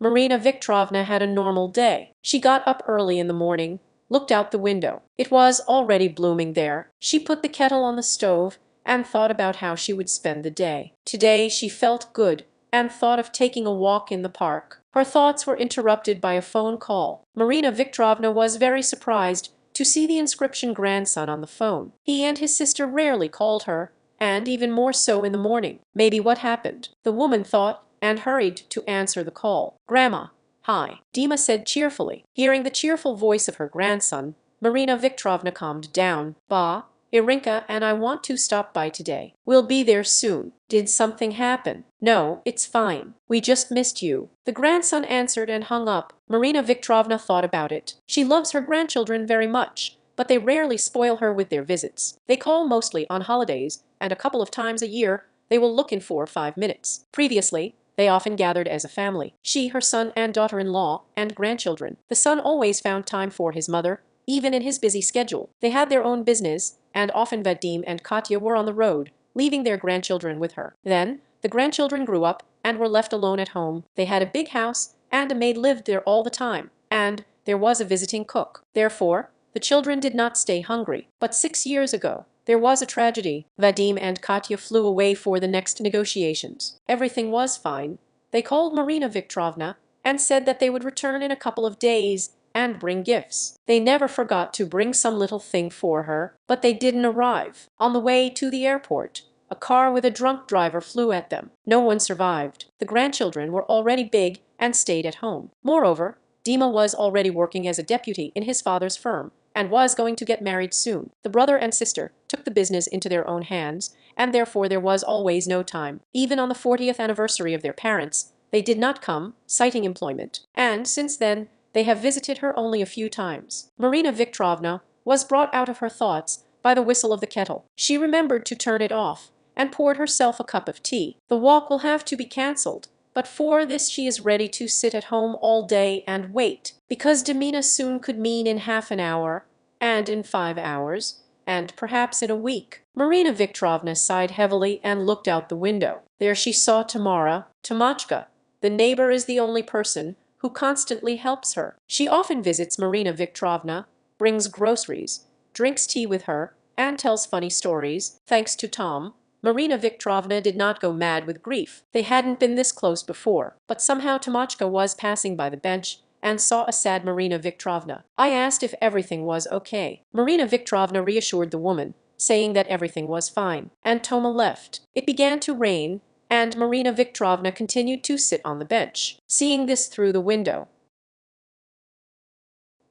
Marina Viktorovna had a normal day. She got up early in the morning, looked out the window. It was already blooming there. She put the kettle on the stove and thought about how she would spend the day. Today she felt good and thought of taking a walk in the park. Her thoughts were interrupted by a phone call. Marina Viktorovna was very surprised to see the inscription grandson on the phone. He and his sister rarely called her, and even more so in the morning. Maybe what happened? The woman thought and hurried to answer the call. Grandma. Hi, Dima said cheerfully. Hearing the cheerful voice of her grandson, Marina Viktorovna calmed down. Ba, Irinka and I want to stop by today. We'll be there soon. Did something happen? No, it's fine. We just missed you. The grandson answered and hung up. Marina Viktorovna thought about it. She loves her grandchildren very much, but they rarely spoil her with their visits. They call mostly on holidays, and a couple of times a year they will look in for 5 minutes. Previously, they often gathered as a family. She, her son and daughter-in-law, and grandchildren. The son always found time for his mother, even in his busy schedule. They had their own business, and often Vadim and Katya were on the road, leaving their grandchildren with her. Then, the grandchildren grew up and were left alone at home. They had a big house, and a maid lived there all the time, and there was a visiting cook. Therefore, the children did not stay hungry. But 6 years ago, there was a tragedy. Vadim and Katya flew away for the next negotiations. Everything was fine. They called Marina Viktorovna and said that they would return in a couple of days and bring gifts. They never forgot to bring some little thing for her, but they didn't arrive. On the way to the airport, a car with a drunk driver flew at them. No one survived. The grandchildren were already big and stayed at home. Moreover, Dima was already working as a deputy in his father's firm and was going to get married soon. The brother and sister took the business into their own hands, and therefore there was always no time. Even on the 40th anniversary of their parents, they did not come, citing employment. And since then, they have visited her only a few times. Marina Viktorovna was brought out of her thoughts by the whistle of the kettle. She remembered to turn it off and poured herself a cup of tea. The walk will have to be cancelled, but for this she is ready to sit at home all day and wait, because Demina soon could mean in half an hour, and in 5 hours, and perhaps in a week. Marina Viktorovna sighed heavily and looked out the window. There she saw Tamara, Tamachka. The neighbor is the only person who constantly helps her. She often visits Marina Viktorovna, brings groceries, drinks tea with her, and tells funny stories. Thanks to Tom, Marina Viktorovna did not go mad with grief. They hadn't been this close before, but somehow Tamachka was passing by the bench and saw a sad Marina Viktorovna. I asked if everything was okay. Marina Viktorovna reassured the woman, saying that everything was fine, and Toma left. It began to rain, and Marina Viktorovna continued to sit on the bench, seeing this through the window.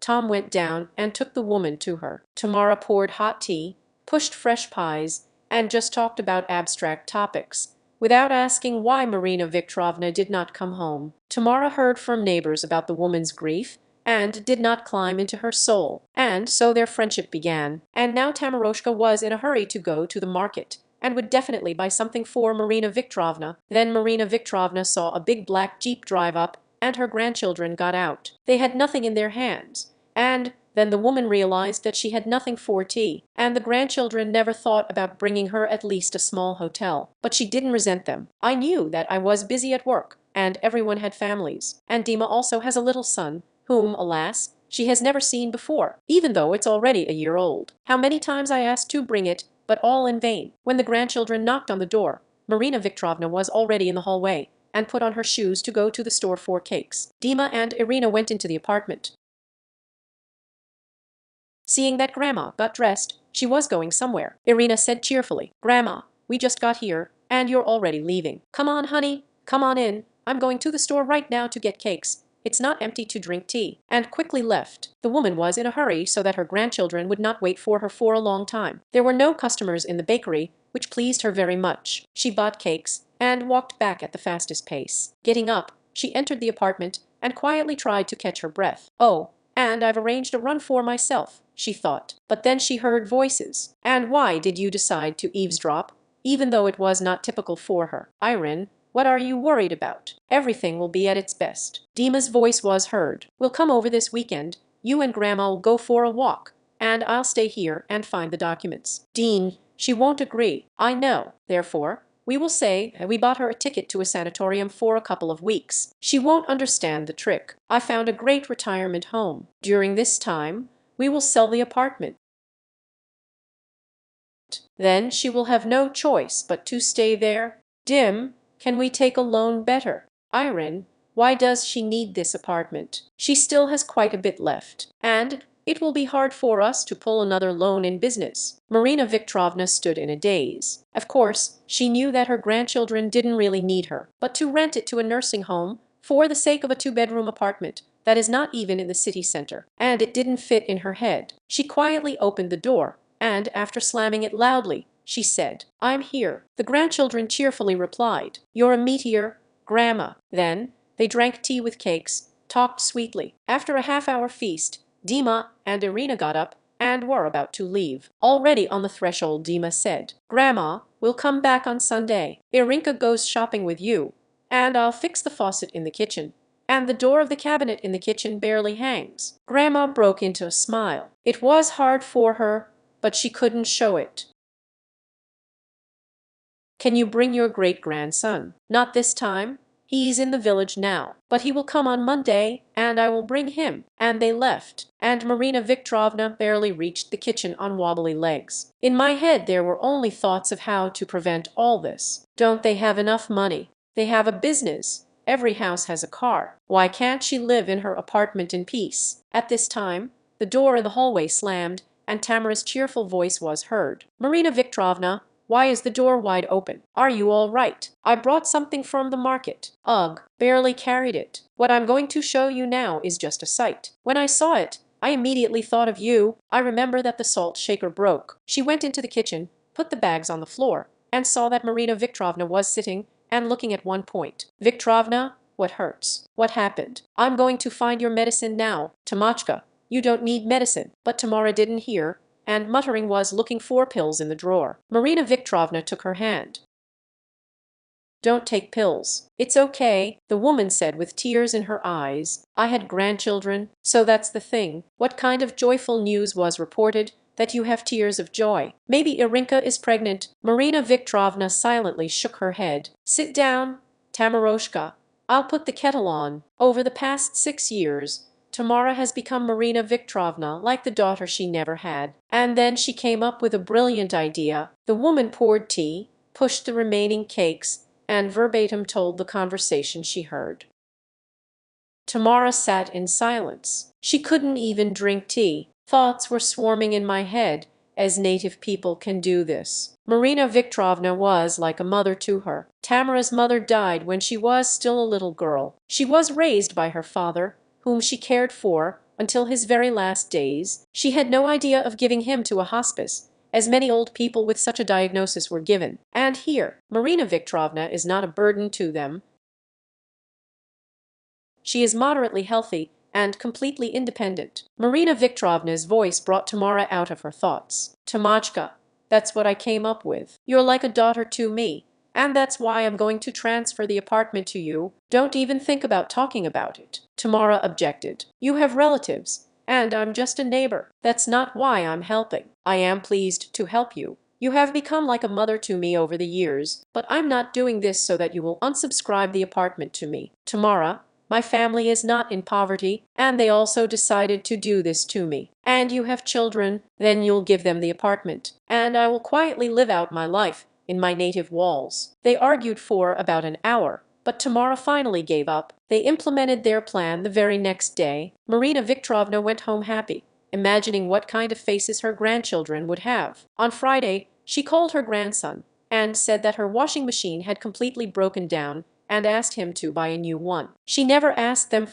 Tom went down and took the woman to her. Tamara poured hot tea, pushed fresh pies, and just talked about abstract topics, without asking why Marina Viktorovna did not come home. Tamara heard from neighbors about the woman's grief, and did not climb into her soul. And so their friendship began. And now Tamaroshka was in a hurry to go to the market, and would definitely buy something for Marina Viktorovna. Then Marina Viktorovna saw a big black jeep drive up, and her grandchildren got out. They had nothing in their hands, and then the woman realized that she had nothing for tea, and the grandchildren never thought about bringing her at least a small hotel. But she didn't resent them. I knew that I was busy at work, and everyone had families. And Dima also has a little son, whom, alas, she has never seen before, even though it's already a year old. How many times I asked to bring it, but all in vain. When the grandchildren knocked on the door, Marina Viktorovna was already in the hallway, and put on her shoes to go to the store for cakes. Dima and Irina went into the apartment. Seeing that Grandma got dressed, she was going somewhere. Irina said cheerfully, "Grandma, we just got here, and you're already leaving. Come on, honey, come on in. I'm going to the store right now to get cakes. It's not empty to drink tea," and quickly left. The woman was in a hurry so that her grandchildren would not wait for her for a long time. There were no customers in the bakery, which pleased her very much. She bought cakes and walked back at the fastest pace. Getting up, she entered the apartment and quietly tried to catch her breath. "Oh, and I've arranged a run for myself," she thought. But then she heard voices. "And why did you decide to eavesdrop?" Even though it was not typical for her. "Irene, what are you worried about? Everything will be at its best." Dima's voice was heard. "We'll come over this weekend. You and Grandma will go for a walk, and I'll stay here and find the documents." "Dean, she won't agree." "I know. Therefore, We will say we bought her a ticket to a sanatorium for a couple of weeks. She won't understand the trick. I found a great retirement home. During this time, we will sell the apartment. Then she will have no choice but to stay there. Dim, can we take a loan better? Irene, why does she need this apartment? She still has quite a bit left, and it will be hard for us to pull another loan in business. Marina Viktorovna stood in a daze. Of course, she knew that her grandchildren didn't really need her, but to rent it to a nursing home for the sake of a two-bedroom apartment that is not even in the city center, and it didn't fit in her head. She quietly opened the door, and after slamming it loudly, she said, "I'm here." The grandchildren cheerfully replied, "You're a meteor, Grandma." Then they drank tea with cakes, talked sweetly. After a half-hour feast, Dima and Irina got up and were about to leave. Already on the threshold, Dima said, "Grandma, we'll come back on Sunday. Irinka goes shopping with you, and I'll fix the faucet in the kitchen. And the door of the cabinet in the kitchen barely hangs." Grandma broke into a smile. It was hard for her, but she couldn't show it. "Can you bring your great-grandson?" "Not this time. He's in the village now. But he will come on Monday, and I will bring him." And they left, and Marina Viktorovna barely reached the kitchen on wobbly legs. "In my head there were only thoughts of how to prevent all this. Don't they have enough money? They have a business. Every house has a car. Why can't she live in her apartment in peace?" At this time, the door in the hallway slammed, and Tamara's cheerful voice was heard. "Marina Viktorovna, why is the door wide open? Are you all right? I brought something from the market. Ugh, barely carried it. What I'm going to show you now is just a sight. When I saw it, I immediately thought of you. I remember that the salt shaker broke." She went into the kitchen, put the bags on the floor, and saw that Marina Viktorovna was sitting and looking at one point. "Viktorovna, what hurts? What happened?" "I'm going to find your medicine now, Tamachka. You don't need medicine." But Tamara didn't hear, and muttering was looking for pills in the drawer. Marina Viktorovna took her hand. "Don't take pills. It's okay," the woman said with tears in her eyes. "I had grandchildren, so that's the thing. What kind of joyful news was reported that you have tears of joy? Maybe Irinka is pregnant." Marina Viktorovna silently shook her head. "Sit down, Tamaroshka. I'll put the kettle on." Over the past 6 years, Tamara has become Marina Viktorovna like the daughter she never had. And then she came up with a brilliant idea. The woman poured tea, pushed the remaining cakes, and verbatim told the conversation she heard. Tamara sat in silence. She couldn't even drink tea. "Thoughts were swarming in my head, as native people can do this." Marina Viktorovna was like a mother to her. Tamara's mother died when she was still a little girl. She was raised by her father, whom she cared for until his very last days. She had no idea of giving him to a hospice, as many old people with such a diagnosis were given. And here, Marina Viktorovna is not a burden to them. She is moderately healthy and completely independent. Marina Viktorovna's voice brought Tamara out of her thoughts. "Tamachka, that's what I came up with. You're like a daughter to me, and that's why I'm going to transfer the apartment to you. Don't even think about talking about it." Tamara objected. "You have relatives, and I'm just a neighbor. That's not why I'm helping. I am pleased to help you. You have become like a mother to me over the years, but I'm not doing this so that you will unsubscribe the apartment to me. Tamara, my family is not in poverty, and they also decided to do this to me. And you have children, then you'll give them the apartment, and I will quietly live out my life in my native walls." They argued for about an hour, but Tamara finally gave up. They implemented their plan the very next day. Marina Viktorovna went home happy, imagining what kind of faces her grandchildren would have. On Friday, she called her grandson and said that her washing machine had completely broken down and asked him to buy a new one. She never asked them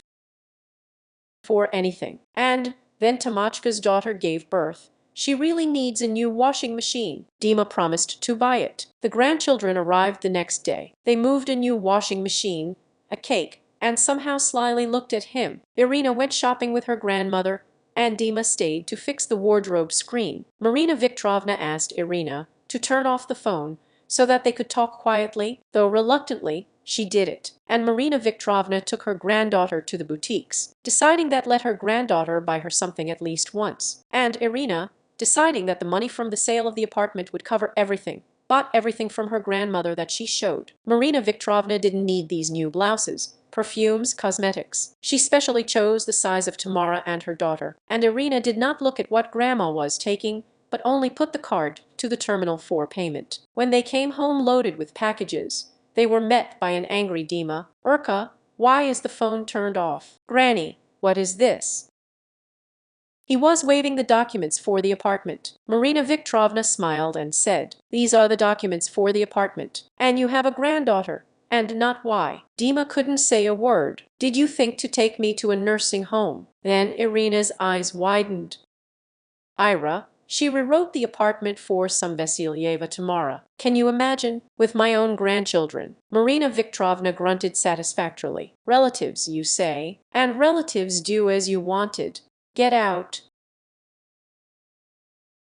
for anything. And then Tamachka's daughter gave birth. She really needs a new washing machine. Dima promised to buy it. The grandchildren arrived the next day. They moved a new washing machine, a cake, and somehow slyly looked at him. Irina went shopping with her grandmother, and Dima stayed to fix the wardrobe screen. Marina Viktorovna asked Irina to turn off the phone so that they could talk quietly, though reluctantly. She did it, and Marina Viktorovna took her granddaughter to the boutiques, deciding that let her granddaughter buy her something at least once. And Irina, deciding that the money from the sale of the apartment would cover everything, bought everything from her grandmother that she showed. Marina Viktorovna didn't need these new blouses, perfumes, cosmetics. She specially chose the size of Tamara and her daughter. And Irina did not look at what Grandma was taking, but only put the card to the terminal for payment. When they came home loaded with packages, they were met by an angry Dima. "Urka, why is the phone turned off?" "Granny, what is this?" He was waving the documents for the apartment. Marina Viktorovna smiled and said, "These are the documents for the apartment. And you have a granddaughter. And not why." Dima couldn't say a word. "Did you think to take me to a nursing home?" Then Irina's eyes widened. "Ira, she rewrote the apartment for some Vasilyeva Tamara. Can you imagine? With my own grandchildren." Marina Viktorovna grunted satisfactorily. "Relatives, you say? And relatives do as you wanted. Get out."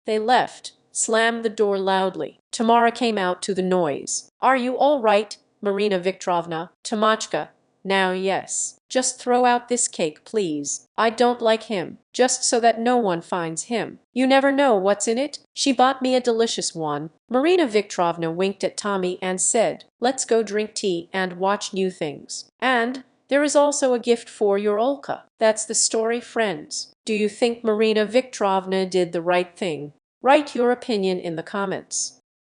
They left, slammed the door loudly. Tamara came out to the noise. "Are you all right, Marina Viktorovna?" "Tamachka, now yes. Just throw out this cake, please. I don't like him. Just so that no one finds him. You never know what's in it. She bought me a delicious one." Marina Viktorovna winked at Tommy and said, "Let's go drink tea and watch new things. And there is also a gift for your Olka." That's the story, friends. Do you think Marina Viktorovna did the right thing? Write your opinion in the comments.